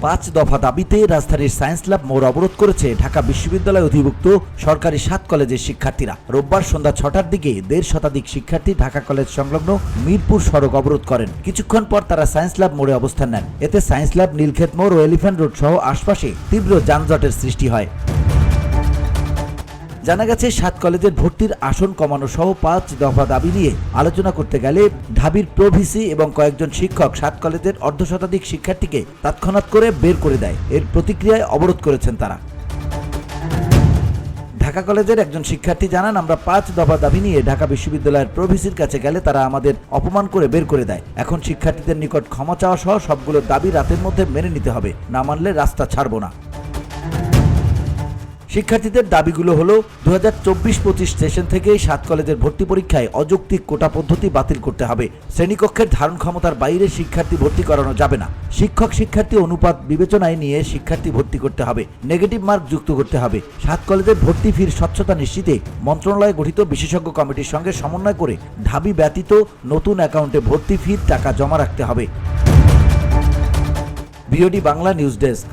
5 দফা দাবিতে রাজধানীর সায়েন্স ল্যাব মোড় অবরোধ করেছে ঢাকা বিশ্ববিদ্যালয় অধিভুক্ত সরকারি 7 কলেজের শিক্ষার্থীরা। রোববার সন্ধ্যা 6টার দিকে 1.5 শতাধিক শিক্ষার্থী ঢাকা কলেজ সংলগ্ন মিরপুর সড়ক অবরোধ করেন। কিছুক্ষণ পর তারা সায়েন্স ল্যাব মোড়ে অবস্থান নেন। এতে সায়েন্স ল্যাব, নীলক্ষেত মোড় ও এলিফ্যান্ট রোড সহ আশপাশে তীব্র যানজটের সৃষ্টি হয়। জানা গেছে, 7 কলেজের ভর্তির আসন কমানো সহ 5 দফা দাবি নিয়ে আলোচনা করতে গেলে ঢাবির প্রভিসি এবং কয়েকজন শিক্ষক 7 কলেজের অর্ধ শতাধিক শিক্ষার্থীকে তৎক্ষণাৎ করে বের করে দেয়। এর প্রতিক্রিয়ায় অবরোধ করেছেন তারা। ঢাকা কলেজের একজন শিক্ষার্থী জানান, আমরা 5 দফা দাবি নিয়ে ঢাকা বিশ্ববিদ্যালয়ের প্রভিসির কাছে গেলে তারা আমাদের অপমান করে বের করে দেয়। এখন শিক্ষার্থীদের নিকট ক্ষমা চাওয়া সহ সবগুলো দাবি রাতের মধ্যে মেনে নিতে হবে, না মানলে রাস্তা ছাড়ব না। শিক্ষার্থীদের দাবিগুলো হলো 2024-25 সেশন থেকে 7 কলেজের ভর্তি পরীক্ষায় অযৌক্তিক কোটা পদ্ধতি বাতিল করতে হবে। শ্রেণীকক্ষের ধারণ ক্ষমতার বাইরে শিক্ষার্থী ভর্তি করানো যাবে না। শিক্ষক শিক্ষার্থী অনুপাত বিবেচনায় নিয়ে শিক্ষার্থী ভর্তি করতে হবে। নেগেটিভ মার্ক যুক্ত করতে হবে। 7 কলেজের ভর্তি ফির স্বচ্ছতা নিশ্চিতে মন্ত্রণালয়ে গঠিত বিশেষজ্ঞ কমিটির সঙ্গে সমন্বয় করে ঢাবি ব্যতীত নতুন অ্যাকাউন্টে ভর্তি ফির টাকা জমা রাখতে হবে। VOD Bangla news desk.